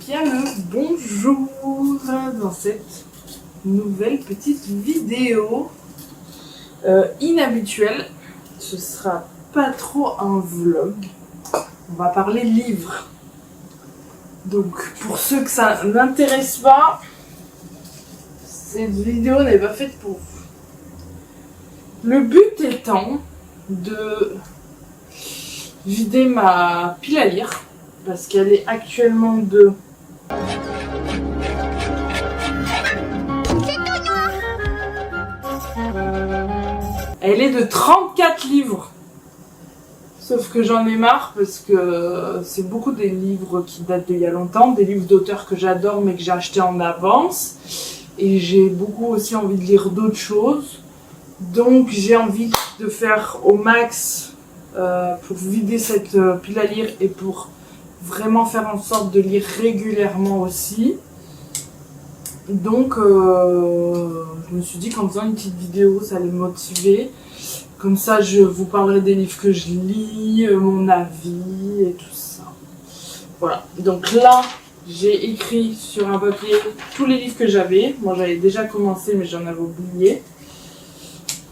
bien le bonjour dans cette nouvelle petite vidéo inhabituelle. Ce sera pas trop un vlog, on va parler livres. Donc pour ceux que ça n'intéresse pas, cette vidéo n'est pas faite pour vous. Le but étant de vider ma pile à lire parce qu'elle est actuellement de elle est de 34 livres. Sauf que j'en ai marre parce que c'est beaucoup des livres qui datent d'il y a longtemps, des livres d'auteurs que j'adore mais que j'ai achetés en avance. Et j'ai beaucoup aussi envie de lire d'autres choses. Donc j'ai envie de faire au max pour vider cette pile à lire et pour vraiment faire en sorte de lire régulièrement aussi. Donc je me suis dit qu'en faisant une petite vidéo ça allait me motiver. Comme ça je vous parlerai des livres que je lis, mon avis et tout ça. Voilà, donc là j'ai écrit sur un papier tous les livres que j'avais. Moi j'avais déjà commencé mais j'en avais oublié.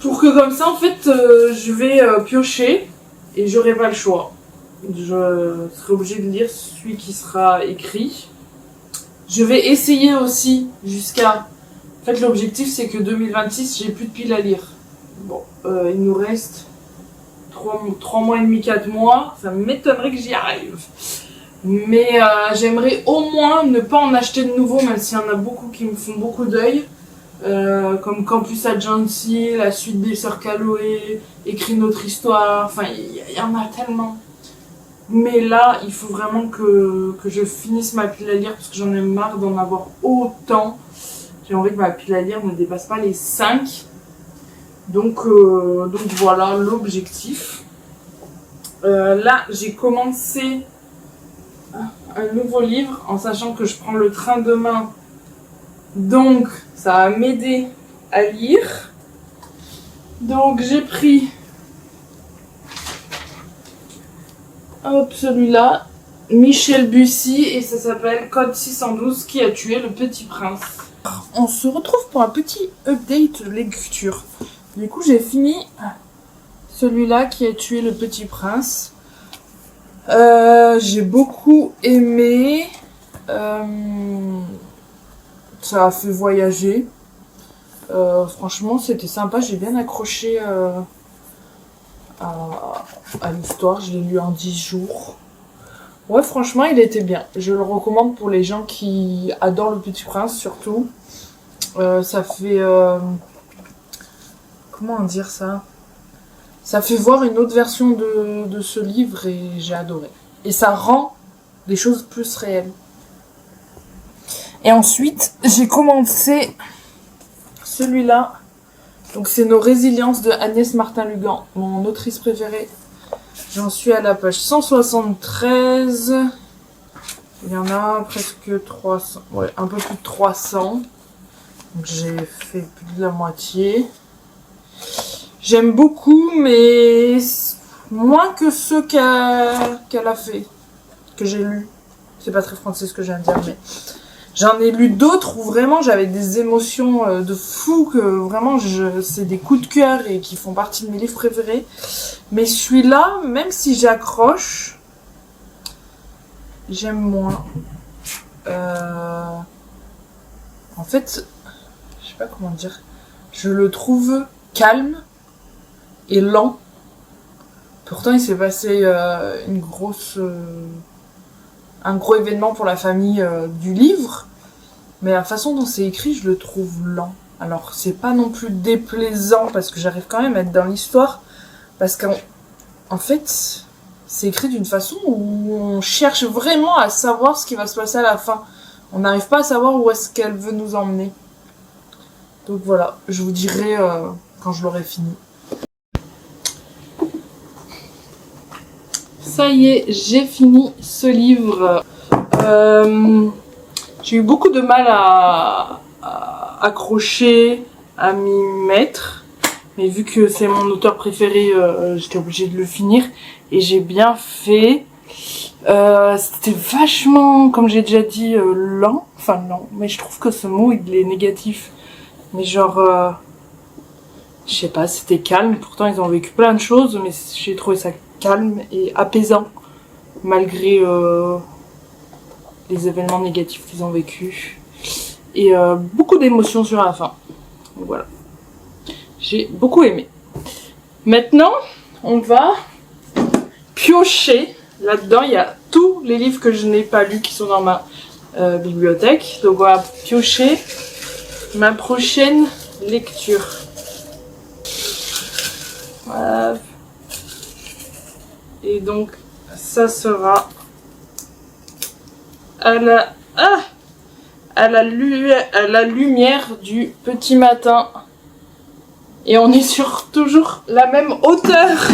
Pour que comme ça en fait je vais piocher et j'aurai pas le choix. Je serai obligée de lire celui qui sera écrit. Je vais essayer aussi jusqu'à... En fait l'objectif c'est que 2026 j'ai plus de piles à lire. Bon, il nous reste 3 mois et demi, 4 mois. Ça m'étonnerait que j'y arrive. Mais j'aimerais au moins ne pas en acheter de nouveau, même s'il y en a beaucoup qui me font beaucoup d'œil. Comme Campus Agency, la suite des Sœurs Calloway, Écrit notre histoire, enfin il y en a tellement. Mais là, il faut vraiment que je finisse ma pile à lire parce que j'en ai marre d'en avoir autant. J'ai envie que ma pile à lire ne dépasse pas les 5. Donc voilà l'objectif. Là, j'ai commencé un nouveau livre en sachant que je prends le train demain. Donc, ça va m'aider à lire. Donc, j'ai pris celui-là, Michel Bussy, et ça s'appelle Code 612, qui a tué le petit prince. On se retrouve pour un petit update de lecture. Du coup, j'ai fini celui-là qui a tué le petit prince. J'ai beaucoup aimé. Ça a fait voyager. Franchement, c'était sympa. J'ai bien accroché à l'histoire. Je l'ai lu en 10 jours. Ouais, franchement, il était bien. Je le recommande pour les gens qui adorent Le Petit Prince, surtout. Ça fait... comment dire ça? Ça fait voir une autre version de ce livre et j'ai adoré. Et ça rend les choses plus réelles. Et ensuite, j'ai commencé celui-là. Donc c'est Nos résiliences de Agnès Martin-Lugan, mon autrice préférée. J'en suis à la page 173. Il y en a presque 300. Ouais, un peu plus de 300. Donc j'ai fait plus de la moitié. J'aime beaucoup, mais moins que ceux qu'elle a fait, que j'ai lu. C'est pas très français ce que je viens de dire, mais... J'en ai lu d'autres où vraiment j'avais des émotions de fou, que vraiment c'est des coups de cœur et qui font partie de mes livres préférés. Mais celui-là, même si j'accroche, j'aime moins. En fait, je sais pas comment dire, je le trouve calme et lent. Pourtant il s'est passé un gros événement pour la famille du livre, mais la façon dont c'est écrit, je le trouve lent. Alors, c'est pas non plus déplaisant, parce que j'arrive quand même à être dans l'histoire, parce qu'en fait, c'est écrit d'une façon où on cherche vraiment à savoir ce qui va se passer à la fin. On n'arrive pas à savoir où est-ce qu'elle veut nous emmener. Donc voilà, je vous dirai quand je l'aurai fini. Ça y est, j'ai fini ce livre. J'ai eu beaucoup de mal à accrocher, à m'y mettre. Mais vu que c'est mon auteur préféré, j'étais obligée de le finir. Et j'ai bien fait. C'était vachement, comme j'ai déjà dit, lent. Enfin lent, mais je trouve que ce mot il est négatif. Mais genre, je sais pas, c'était calme. Pourtant ils ont vécu plein de choses, mais j'ai trouvé ça calme et apaisant malgré les événements négatifs qu'ils ont vécu. Et beaucoup d'émotions sur la fin. Donc, voilà. J'ai beaucoup aimé. Maintenant, on va piocher. Là-dedans, il y a tous les livres que je n'ai pas lus qui sont dans ma bibliothèque. Donc on va piocher ma prochaine lecture. Voilà. Et donc, ça sera à la lumière du petit matin. Et on est sur toujours la même hauteur.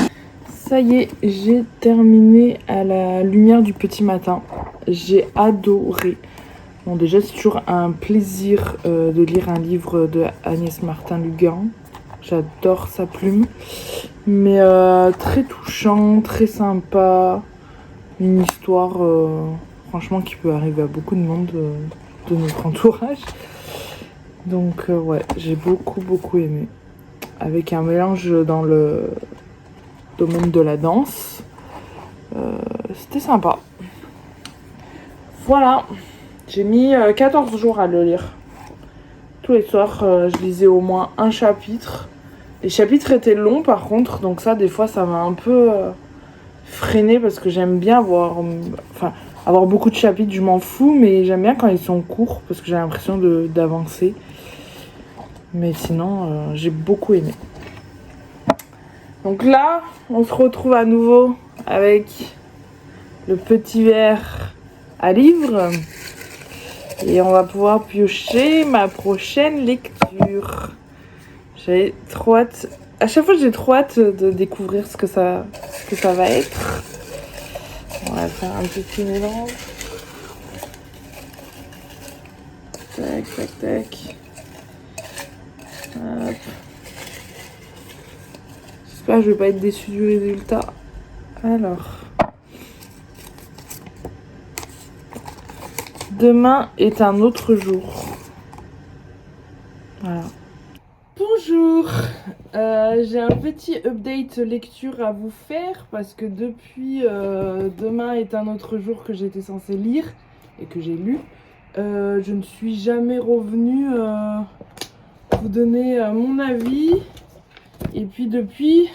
Ça y est, j'ai terminé à la lumière du petit matin. J'ai adoré. Bon, déjà, c'est toujours un plaisir de lire un livre de Agnès Martin-Lugan. J'adore sa plume. Mais très touchant, très sympa. Une histoire, franchement, qui peut arriver à beaucoup de monde de notre entourage. Donc, ouais, j'ai beaucoup aimé. Avec un mélange dans le domaine de la danse. C'était sympa. Voilà. J'ai mis 14 jours à le lire. Tous les soirs, je lisais au moins un chapitre. Les chapitres étaient longs par contre, donc ça, des fois, ça m'a un peu freiné parce que j'aime bien avoir beaucoup de chapitres, je m'en fous, mais j'aime bien quand ils sont courts parce que j'ai l'impression d'avancer. Mais sinon, j'ai beaucoup aimé. Donc là, on se retrouve à nouveau avec le petit verre à livres. Et on va pouvoir piocher ma prochaine lecture. J'ai trop hâte. À chaque fois, j'ai trop hâte de découvrir ce que ça va être. On va faire un petit mélange. Tac. Hop. J'espère que je vais pas être déçue du résultat. Alors. Demain est un autre jour. Voilà. Bonjour. J'ai un petit update lecture à vous faire parce que depuis Demain est un autre jour que j'étais censée lire et que j'ai lu, je ne suis jamais revenue vous donner mon avis. Et puis depuis,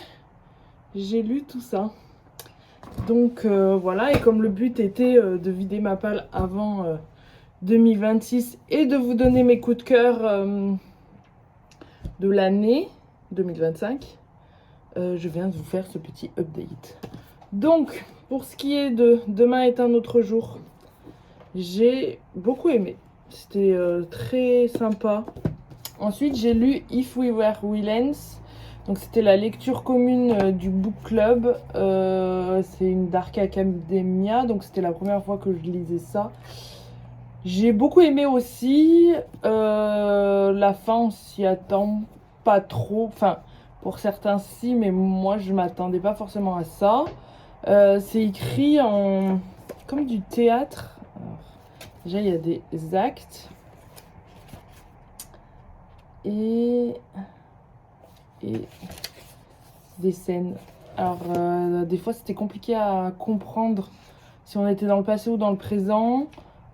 j'ai lu tout ça. Donc voilà, et comme le but était de vider ma palle avant 2026 et de vous donner mes coups de cœur de l'année 2025, je viens de vous faire ce petit update. Donc, pour ce qui est de Demain est un autre jour, j'ai beaucoup aimé. C'était très sympa. Ensuite, j'ai lu If We Were Villains. Donc c'était la lecture commune du book club. C'est une Dark Academia, donc c'était la première fois que je lisais ça. J'ai beaucoup aimé aussi. La fin, on s'y attend pas trop. Enfin, pour certains si, mais moi je m'attendais pas forcément à ça. C'est écrit en comme du théâtre. Alors, déjà il y a des actes et des scènes. Alors des fois c'était compliqué à comprendre si on était dans le passé ou dans le présent.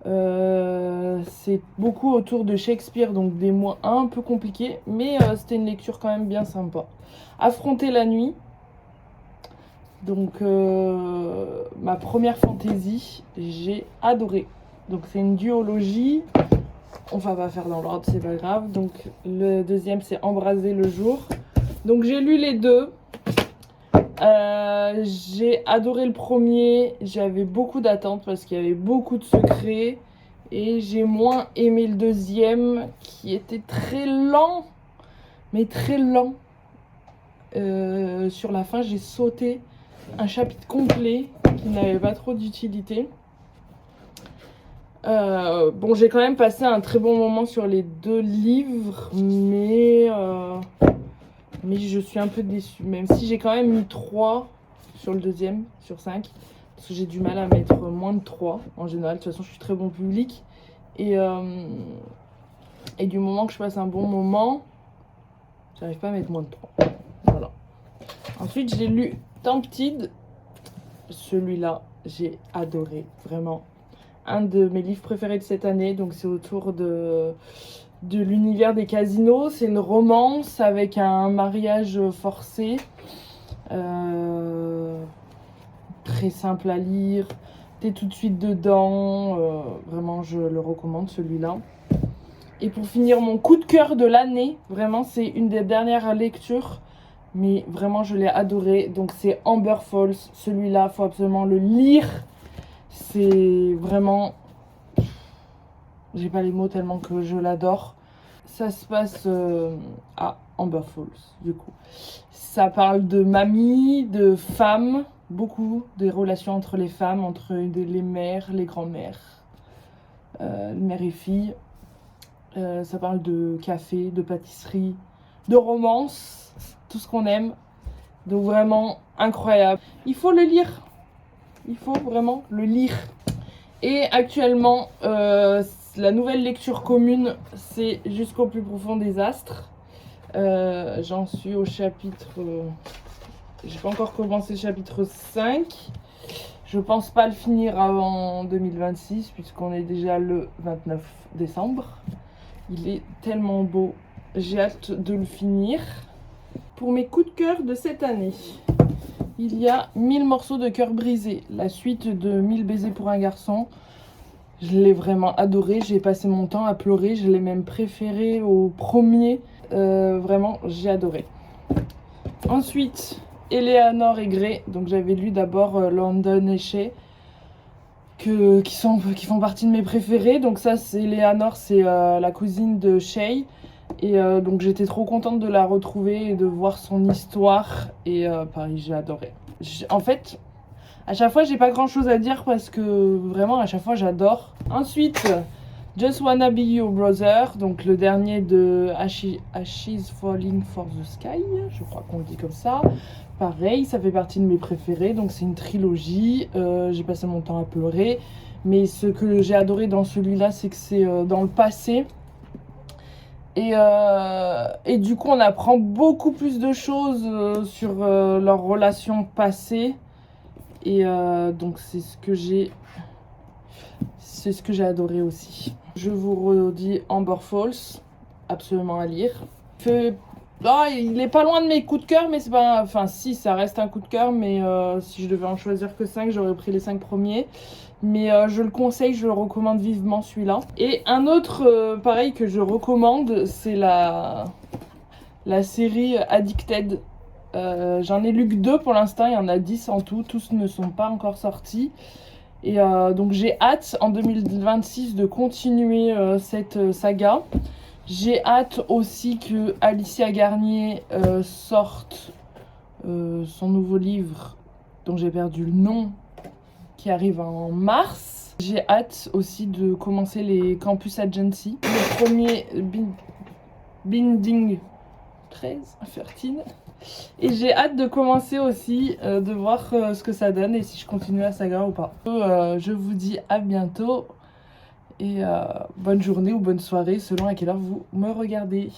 C'est beaucoup autour de Shakespeare, donc des mots un peu compliqués, mais c'était une lecture quand même bien sympa. Affronter la nuit, donc ma première fantaisie, j'ai adoré. Donc c'est une duologie, on va pas faire dans l'ordre, c'est pas grave. Donc le deuxième c'est Embraser le jour. Donc j'ai lu les deux. J'ai adoré le premier, j'avais beaucoup d'attentes parce qu'il y avait beaucoup de secrets. Et j'ai moins aimé le deuxième qui était très lent, mais très lent. Sur la fin, j'ai sauté un chapitre complet qui n'avait pas trop d'utilité. Bon, j'ai quand même passé un très bon moment sur les deux livres, mais je suis un peu déçue. Même si j'ai quand même mis 3 sur le deuxième, sur 5. parce que j'ai du mal à mettre moins de 3 en général. De toute façon, je suis très bon public. Et du moment que je passe un bon moment, j'arrive pas à mettre moins de 3. Voilà. Ensuite, j'ai lu Tempted. Celui-là, j'ai adoré, vraiment. Un de mes livres préférés de cette année. Donc, c'est autour de l'univers des casinos. C'est une romance avec un mariage forcé. Très simple à lire. T'es tout de suite dedans. Vraiment, je le recommande, celui-là. Et pour finir, mon coup de cœur de l'année. Vraiment, c'est une des dernières lectures. Mais vraiment, je l'ai adoré. Donc, c'est Amber Falls. Celui-là, il faut absolument le lire. C'est vraiment... J'ai pas les mots tellement que je l'adore. Ça se passe à Amber Falls, du coup. Ça parle de mamie, de femmes. Beaucoup des relations entre les femmes, entre les mères, les grands-mères, mères et filles. Ça parle de café, de pâtisserie, de romance. Tout ce qu'on aime. Donc vraiment incroyable. Il faut le lire. Il faut vraiment le lire. Et actuellement, la nouvelle lecture commune, c'est Jusqu'au plus profond des astres. J'en suis au chapitre... j'ai pas encore commencé le chapitre 5. Je pense pas le finir avant 2026, puisqu'on est déjà le 29 décembre. Il est tellement beau. J'ai hâte de le finir. Pour mes coups de cœur de cette année, il y a 1000 morceaux de cœur brisé, la suite de 1000 baisers pour un garçon. Je l'ai vraiment adoré, j'ai passé mon temps à pleurer, je l'ai même préféré au premier. Vraiment, j'ai adoré. Ensuite, Eleanor et Gray, donc j'avais lu d'abord London et Shay, qui font partie de mes préférés. Donc ça, c'est Eleanor, c'est la cousine de Shay. Et donc j'étais trop contente de la retrouver et de voir son histoire. Et pareil, j'ai adoré. En fait, à chaque fois, j'ai pas grand chose à dire parce que vraiment, à chaque fois, j'adore. Ensuite, Just Wanna Be Your Brother, donc le dernier de Ashes Falling for the Sky, je crois qu'on le dit comme ça. Pareil, ça fait partie de mes préférés, donc c'est une trilogie. J'ai passé mon temps à pleurer. Mais ce que j'ai adoré dans celui-là, c'est que c'est dans le passé. Et du coup, on apprend beaucoup plus de choses sur leur relation passée. Et donc, c'est ce que j'ai adoré aussi. Je vous redis Amber Falls, absolument à lire. Il est pas loin de mes coups de cœur, mais c'est pas... Enfin, si, ça reste un coup de cœur, mais si je devais en choisir que 5, j'aurais pris les 5 premiers. Mais je le conseille, je le recommande vivement celui-là. Et un autre, pareil, que je recommande, c'est la série Addicted. J'en ai lu que 2 pour l'instant, il y en a 10 en tout. Tous ne sont pas encore sortis. Et donc j'ai hâte en 2026 de continuer cette saga. J'ai hâte aussi que Alicia Garnier sorte son nouveau livre dont j'ai perdu le nom, qui arrive en mars. J'ai hâte aussi de commencer les Campus Agency. Le premier Binding 13. Et j'ai hâte de commencer aussi, de voir ce que ça donne et si je continue la saga ou pas. Je vous dis à bientôt et bonne journée ou bonne soirée selon à quelle heure vous me regardez.